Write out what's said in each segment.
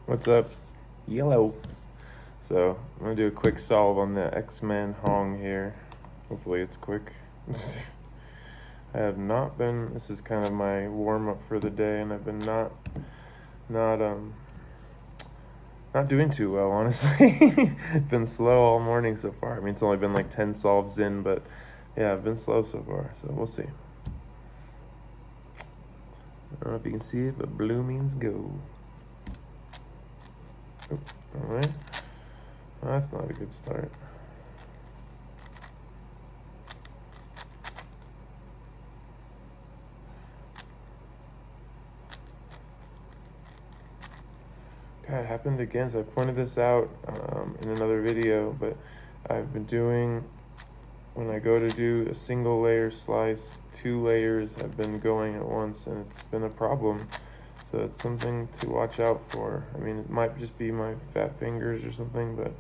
What's up? Yellow. So I'm gonna do a quick solve on the X-Men Hong here. Hopefully it's quick. I have not been. This is kind of my warm up for the day, and I've been not not doing too well, honestly. Been slow all morning so far. I mean, it's only been like 10 solves in, but yeah, I've been slow so far. So we'll see. I don't know if you can see it, but blue means go. Oh, all right. Well, that's not a good start. God, it happened again. So I pointed this out in another video, but I've been doing, when I go to do a single layer slice, 2 layers have been going at once, and it's been a problem. So it's something to watch out for. I mean, it might just be my fat fingers or something, but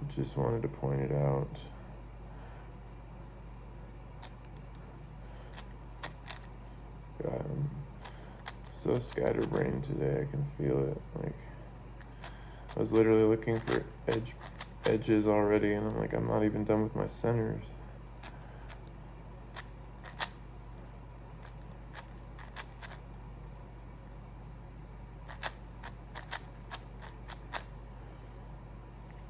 just wanted to point it out. God, I'm so scatterbrained today. I can feel it. Like, I was literally looking for edges already, and I'm like, I'm not even done with my centers.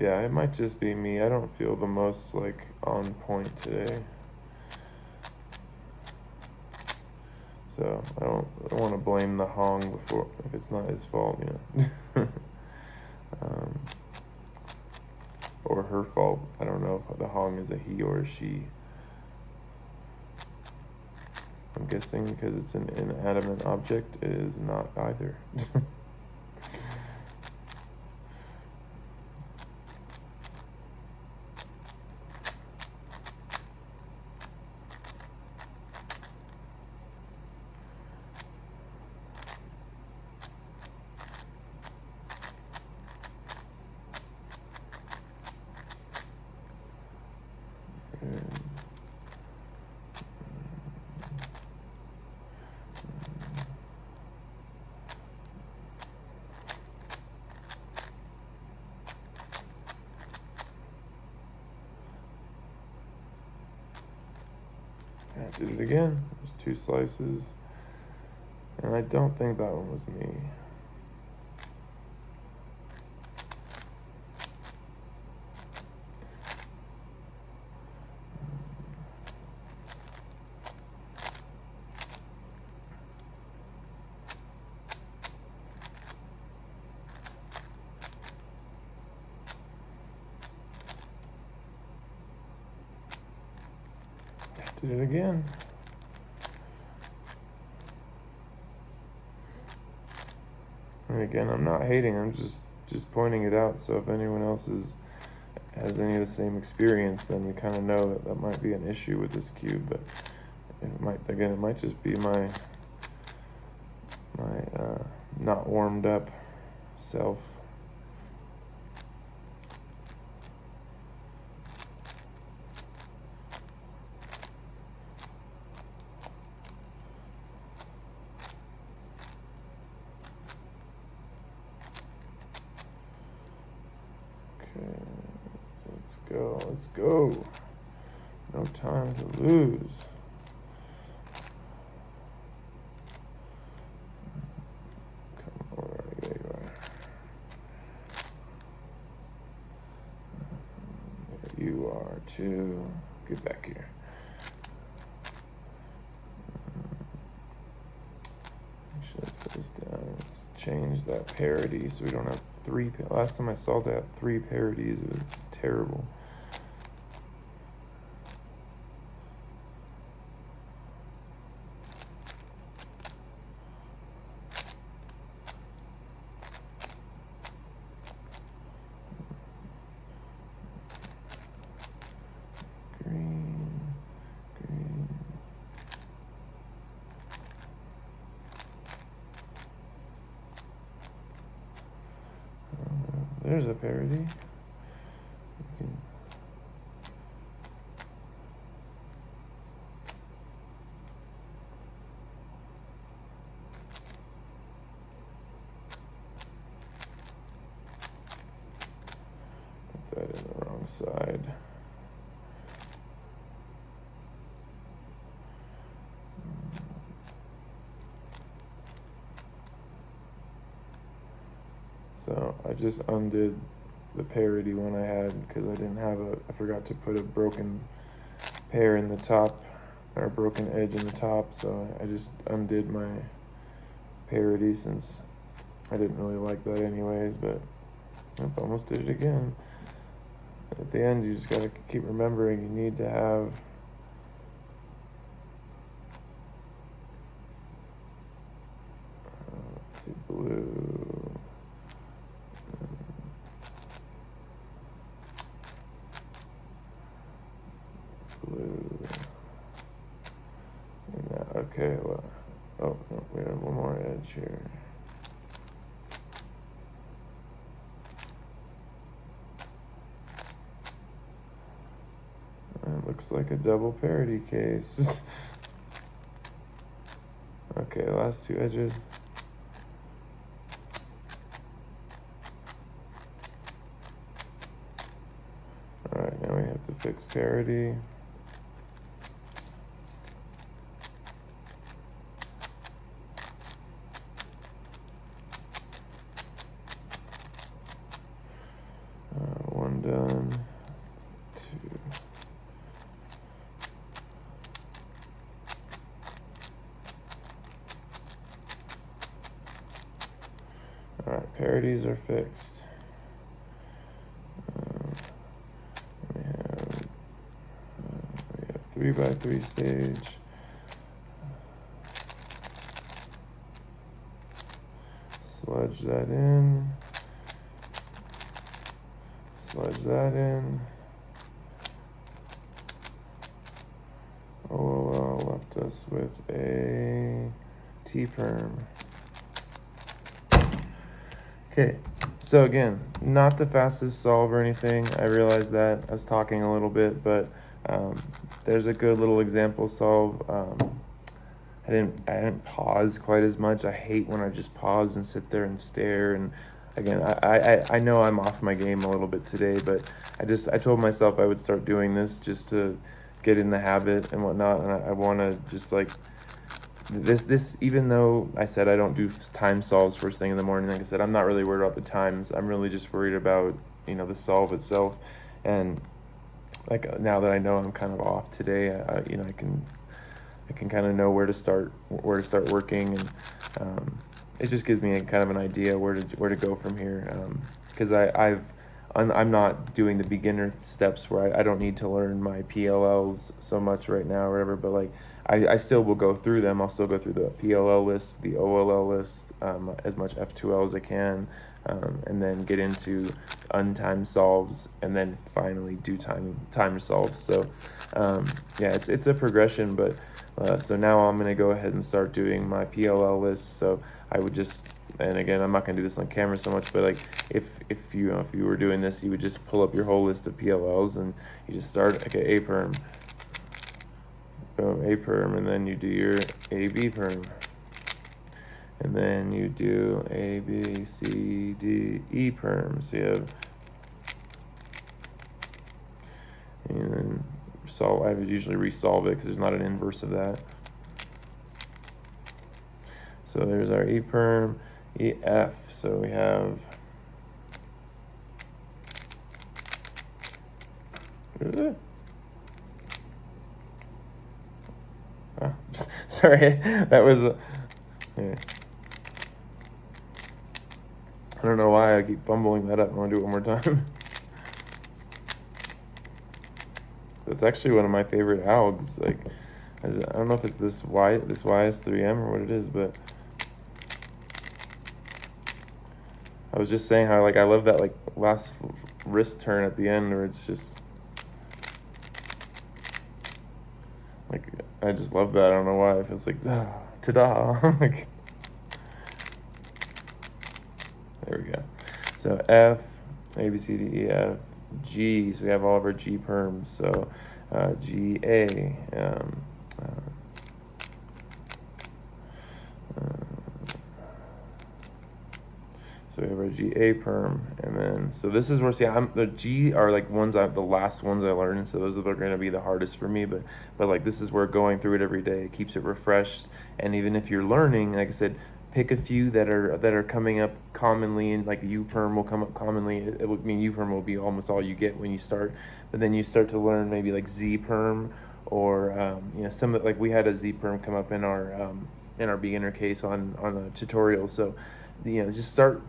Yeah, it might just be me. I don't feel the most like on point today. So I don't want to blame the Hong before if it's not his fault, you know. Or her fault. I don't know if the Hong is a he or a she. I'm guessing because it's an inanimate object, it is not either. I did it again. There's 2 slices. And I don't think that one was me. Did it again. And again, I'm not hating, I'm just pointing it out. So if anyone else has any of the same experience, then we kind of know that might be an issue with this cube. But it might just be my not warmed up self. Let's go. No time to lose. Come on, there you are. There you are too. Get back here. Actually, let's put this down. Let's change that parity so we don't have 3. Last time I saw that 3 parities, it was terrible. There's a parody. side. So I just undid the parity one I had because I didn't have I forgot to put a broken pair in the top, or a broken edge in the top, so I just undid my parity since I didn't really like that anyways, but I almost did it again. At the end, you just gotta keep remembering you need to have let's see, blue, blue, and that, okay, well, oh, no, we have one more edge here. It looks like a double parity case. Okay, last two edges. Alright, now we have to fix parity. One done. Two. Alright, parities are fixed. We have 3x3 stage. Sludge that in. Sludge that in. OLL left us with a T-perm. Okay, so again, not the fastest solve or anything. I realized that I was talking a little bit, but there's a good little example solve. I didn't pause quite as much. I hate when I just pause and sit there and stare. And again, I know I'm off my game a little bit today, but I told myself I would start doing this just to get in the habit and whatnot. And I want to just like this, even though I said I don't do time solves first thing in the morning, like I said, I'm not really worried about the times. I'm really just worried about, the solve itself. And like now that I know I'm kind of off today, I can kind of know where to start working, and it just gives me kind of an idea where to go from here. Because I'm not doing the beginner steps where I don't need to learn my PLLs so much right now or whatever, but like I still will go through them. I'll still go through the PLL list, the OLL list, as much F2L as I can, and then get into untimed solves, and then finally do time solves. So yeah, it's a progression, but so now I'm gonna go ahead and start doing my PLL list. So I would just, and again, I'm not gonna do this on camera so much, but like if you were doing this, you would just pull up your whole list of PLLs and you just start, okay, A perm, boom, A perm, and then you do your AB perm, and then you do A, B, C, D, E perm. So you have, and then solve. I would usually resolve it because there's not an inverse of that. So there's our E perm, E F. So we have, what is it? Oh, sorry, that was here. I don't know why I keep fumbling that up. I want to do it one more time. That's actually one of my favorite algs. Like, I don't know if it's this YS3M or what it is, but I was just saying how like I love that like last wrist turn at the end where it's just like, I just love that. I don't know why. It feels like ta-da. Like, there we go. So F, A, B, C, D, E, F, G. So we have all of our G perms. So G, A. So we have our GA perm, and then, so this is where, see, the G are like the last ones I learned, so those are going to be the hardest for me, but like this is where going through it every day, it keeps it refreshed. And even if you're learning, like I said, pick a few that are coming up commonly, and like U perm will come up commonly. It would mean U perm will be almost all you get when you start, but then you start to learn maybe like Z perm, or you know, some, like we had a Z perm come up in our beginner case on a tutorial. So, you know, just start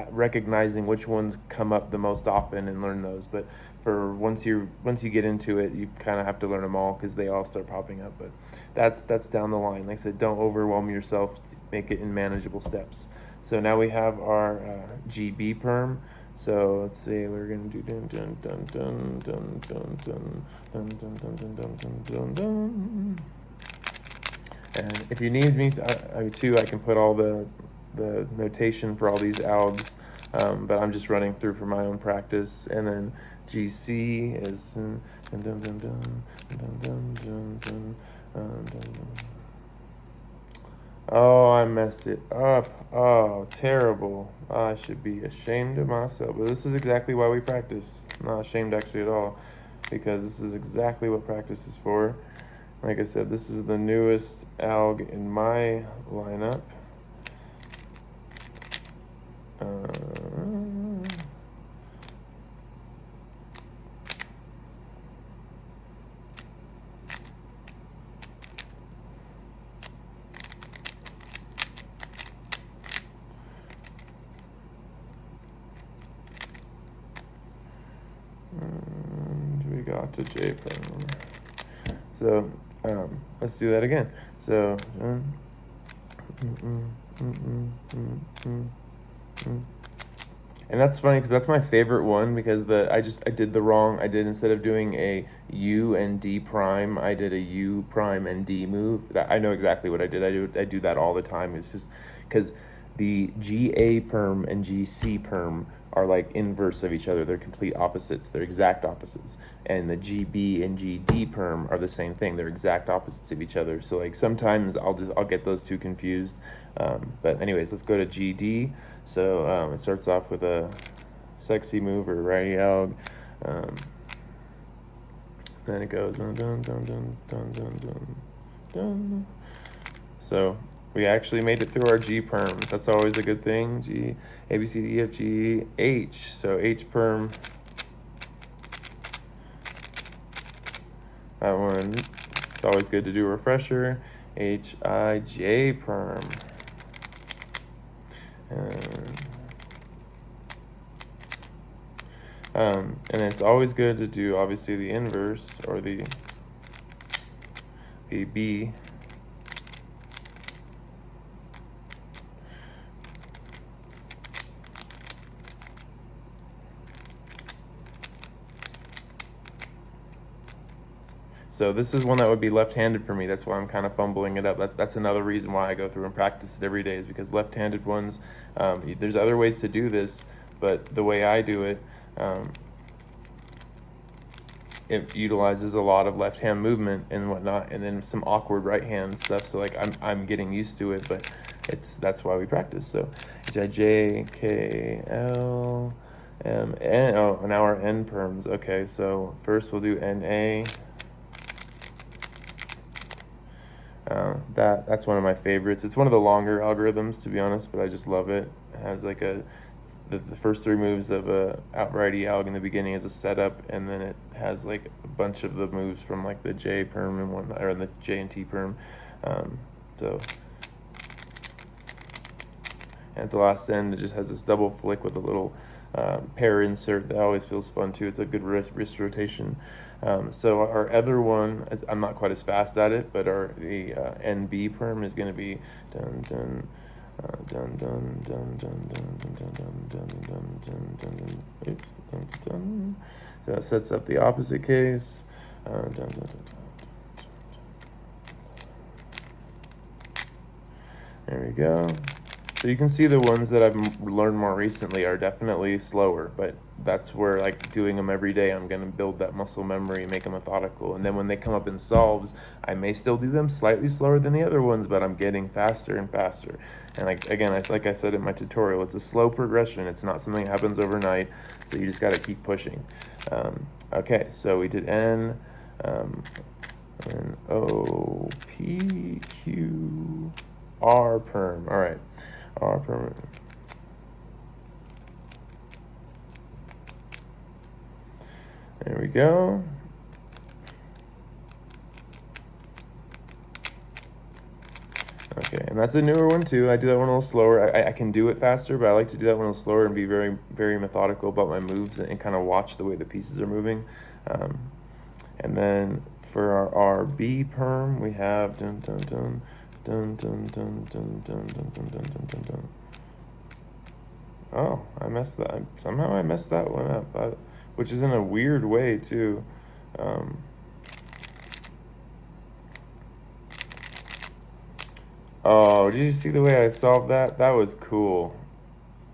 recognizing which ones come up the most often and learn those. But for once you get into it, you kind of have to learn them all because they all start popping up. But that's down the line. Like I said, don't overwhelm yourself. Make it in manageable steps. So now we have our GB perm. So let's see, we're gonna do dun dun dun dun dun dun dun dun dun dun dun dun dun dun. And if you need me to, I can put all the notation for all these algs, but I'm just running through for my own practice. And then GC is dun dun dun dun dun dun dun dun dun dun. Oh, I messed it up. Oh, terrible. I should be ashamed of myself. But this is exactly why we practice. I'm not ashamed actually at all, because this is exactly what practice is for. Like I said, this is the newest alg in my lineup. And we got to J perm. So let's do that again. So and that's funny because that's my favorite one, because I did the wrong, instead of doing a U and D prime, I did a U prime and D move. That, I know exactly what I did. I do that all the time. It's just because the GA perm and GC perm are like inverse of each other. They're complete opposites. They're exact opposites. And the GB and GD perm are the same thing. They're exact opposites of each other. So like sometimes I'll get those two confused. But anyways, let's go to GD. So it starts off with a sexy move or righty alg. Then it goes dun dun dun dun dun dun dun dun. So we actually made it through our G perms. That's always a good thing. G, A, B, C, D, E, F, G, H. So H perm. That one, it's always good to do a refresher. H, I, J perm. And it's always good to do, obviously, the inverse, or the B. So this is one that would be left-handed for me. That's why I'm kind of fumbling it up. That's another reason why I go through and practice it every day, is because left-handed ones, there's other ways to do this, but the way I do it, it utilizes a lot of left hand movement and whatnot, and then some awkward right hand stuff. So like I'm getting used to it, but that's why we practice. So J, K, L, M, N. Oh, now our N perms. Okay, so first we'll do NA. That's one of my favorites. It's one of the longer algorithms, to be honest, but I just love it. It has like the first three moves of a outrighty alg in the beginning as a setup, and then it has like a bunch of the moves from like the J perm and one, or the J and T perm. So and at the last end, it just has this double flick with a little pair insert that always feels fun too. It's a good wrist rotation. So our other one, I'm not quite as fast at it, but the NB perm is going to be dun dun dun dun dun dun dun dun dun dun dun dun dun. Oops, dun dun. So that sets up the opposite case. Dun dun dun dun. There we go. So you can see the ones that I've learned more recently are definitely slower, but that's where, like, doing them every day, I'm going to build that muscle memory, make them methodical. And then when they come up in solves, I may still do them slightly slower than the other ones, but I'm getting faster and faster. And again, it's like I said in my tutorial, it's a slow progression. It's not something that happens overnight, so you just got to keep pushing. Okay, so we did N, and O, P, Q, R perm. All right. R perm. There we go. Okay, and that's a newer one too. I do that one a little slower. I can do it faster, but I like to do that one a little slower and be very, very methodical about my moves and kind of watch the way the pieces are moving. And then for our B perm, we have dun dun dun dun dun dun dun dun dun dun dun dun dun dun. Oh, I messed that. Somehow I messed that one up, which is in a weird way too. Oh, did you see the way I solved that? That was cool.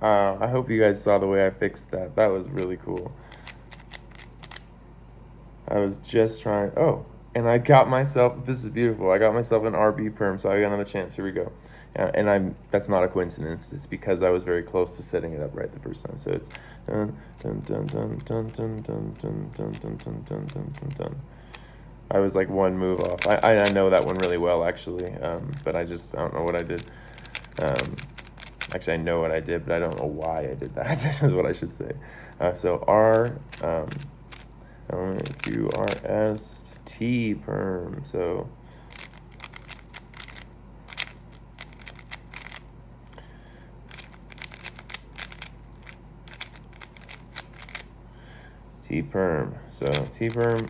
I hope you guys saw the way I fixed that. That was really cool. I was just trying. Oh, and I got myself. This is beautiful. I got myself an RB perm, so I got another chance. Here we go. And that's not a coincidence. It's because I was very close to setting it up right the first time. So it's dun dun dun dun dun dun dun dun dun dun dun dun dun dun. I was like one move off. I know that one really well actually, but I don't know what I did. Actually, I know what I did, but I don't know why I did that. Is what I should say. So R, Q, R, S, T perm. So T perm. So T perm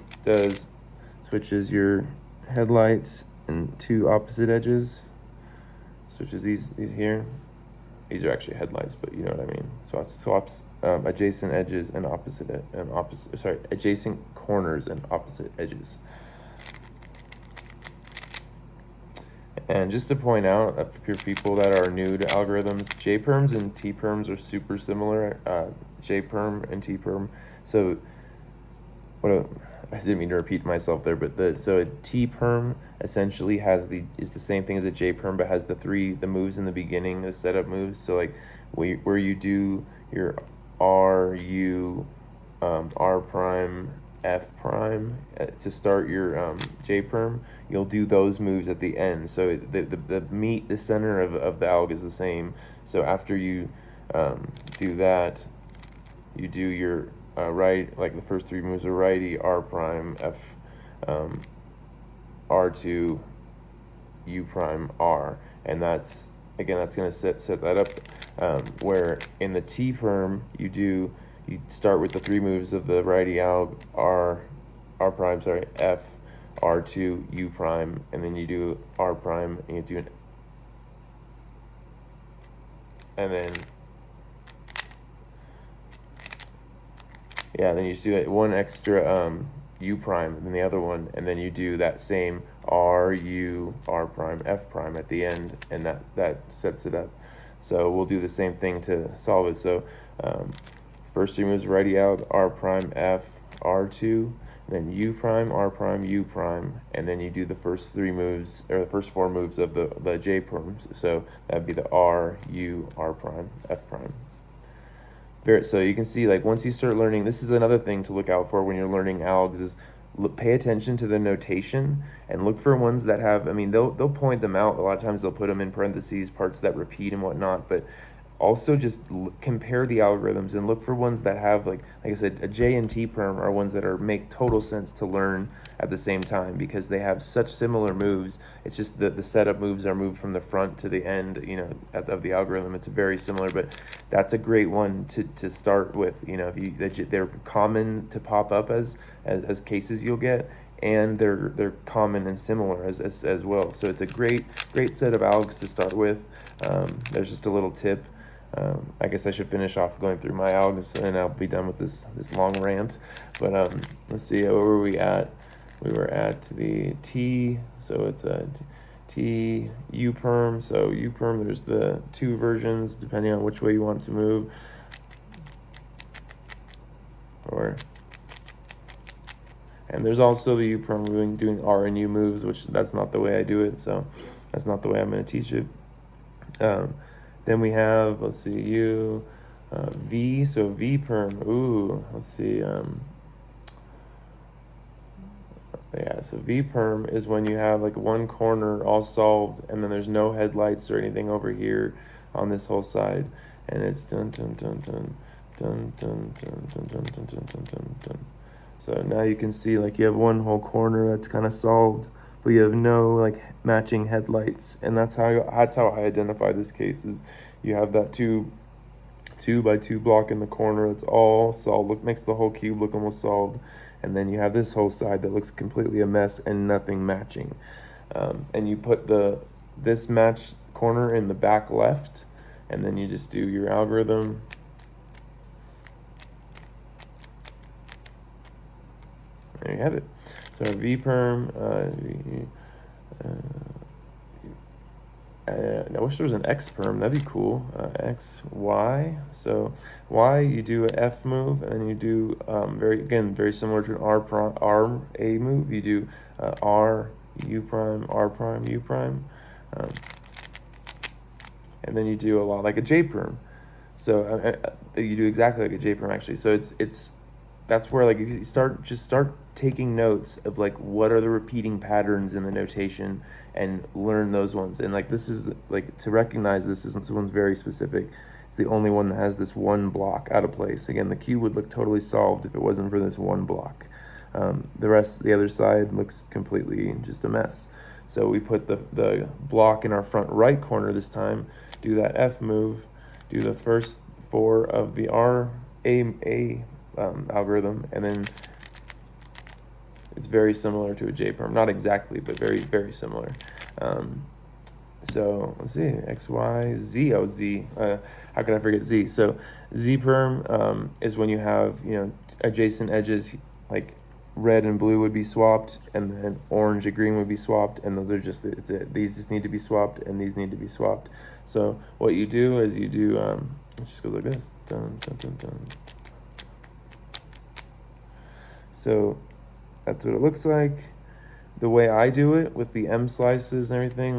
switches your headlights and two opposite edges. Switches these here. These are actually headlights, but you know what I mean. Swaps adjacent edges and adjacent corners and opposite edges. And just to point out, for people that are new to algorithms, J perms and T perms are super similar. J perm and T perm. So I didn't mean to repeat myself there, but so a T perm essentially is the same thing as a J perm, but has the moves in the beginning, the setup moves. So like where you do your R, U, R prime, F prime to start your J perm, you'll do those moves at the end. So the center of the alg is the same. So after you do that, you do your right, like the first three moves are righty, R prime, F, R2, U prime, R, and that's gonna set that up. Where in the T perm you start with the three moves of the righty alg, R prime, sorry, F, R2, U prime, and then you do R prime, and you do and then then you just do it one extra U prime and then the other one, and then you do that same R, U, R prime, F prime at the end, and that sets it up. So we'll do the same thing to solve it. So first three moves righty out, R prime, F, R2, then U prime, R prime, U prime, and then you do the first three moves, or the first four moves of the J perms. So that'd be the R, U, R prime, F prime. So you can see, like, once you start learning, this is another thing to look out for when you're learning algs, is pay attention to the notation and look for ones that have, I mean, they'll point them out. A lot of times they'll put them in parentheses, parts that repeat and whatnot, but also just compare the algorithms and look for ones that have, like I said, a J and T perm are ones that make total sense to learn at the same time, because they have such similar moves. It's just the setup moves are moved from the front to the end, of the algorithm. It's very similar, but that's a great one to start with. If they're common to pop up as cases you'll get, and they're common and similar as well. So it's a great set of algs to start with. There's just a little tip. I guess I should finish off going through my algs, and I'll be done with this long rant. But let's see, where were we at? We were at the T, so it's T, U perm. So U perm, there's the two versions depending on which way you want it to move. And there's also the U perm doing R and U moves, which that's not the way I do it, so that's not the way I'm going to teach it. Then we have, let's see, U, V, so V perm. Ooh, let's see. Yeah, so V perm is when you have like one corner all solved, and then there's no headlights or anything over here on this whole side, and it's dun dun dun dun dun dun dun dun dun dun dun dun dun dun. So now you can see like you have one whole corner that's kind of solved, but you have no like matching headlights, and that's how I identify this case. Is you have that two by two block in the corner that's all solved, makes the whole cube look almost solved, and then you have this whole side that looks completely a mess and nothing matching. And you put this matched corner in the back left, and then you just do your algorithm. There you have it. So V perm, I wish there was an X perm. That'd be cool. X, Y. So Y, you do an F move, and then you do very similar to an R A move. You do R U prime, R prime, U prime, and then you do a lot like a J perm. So you do exactly like a J perm actually. So that's where like you start taking notes of like what are the repeating patterns in the notation and learn those ones. And like this is like to recognize this one's very specific. It's the only one that has this one block out of place. Again, the cube would look totally solved if it wasn't for this one block. The other side looks completely just a mess. So we put the block in our front right corner this time, do that F move, do the first four of the A algorithm, and then it's very similar to a J perm. Not exactly, but very, very similar. So let's see, X, Y, Z. Oh, Z. How could I forget Z? So Z perm is when you have, adjacent edges, like red and blue would be swapped, and then orange and green would be swapped, and those are just, it's it. These just need to be swapped, and these need to be swapped. So what you do is it just goes like this. Dun, dun, dun, dun. So that's what it looks like. The way I do it with the M slices and everything,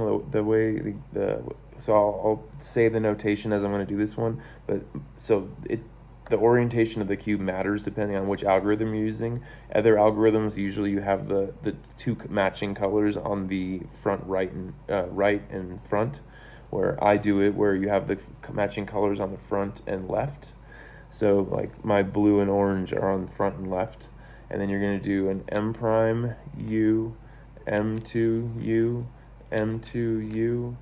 so I'll say the notation as I'm going to do this one, but the orientation of the cube matters depending on which algorithm you're using. Other algorithms, usually you have the two matching colors on the front right and front, where I do it where you have the matching colors on the front and left. So like my blue and orange are on the front and left. And then you're going to do an M prime U, M2 U, M2 U,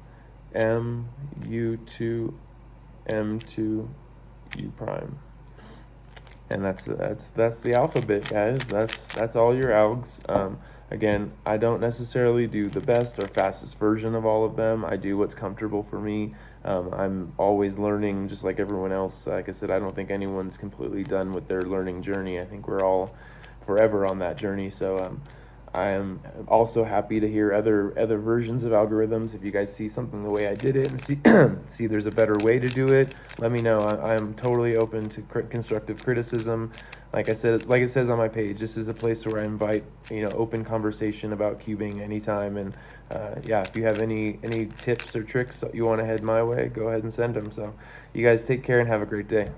M U2, M2 U prime. And that's the alphabet, guys. That's all your algs. Again, I don't necessarily do the best or fastest version of all of them. I do what's comfortable for me. I'm always learning just like everyone else. Like I said, I don't think anyone's completely done with their learning journey. I think we're all forever on that journey. So I am also happy to hear other versions of algorithms. If you guys see something the way I did it and see there's a better way to do it, let me know. I'm totally open to constructive criticism. Like it says on my page, this is a place where I invite open conversation about cubing anytime. And if you have any tips or tricks that you want to head my way, go ahead and send them. So you guys take care and have a great day.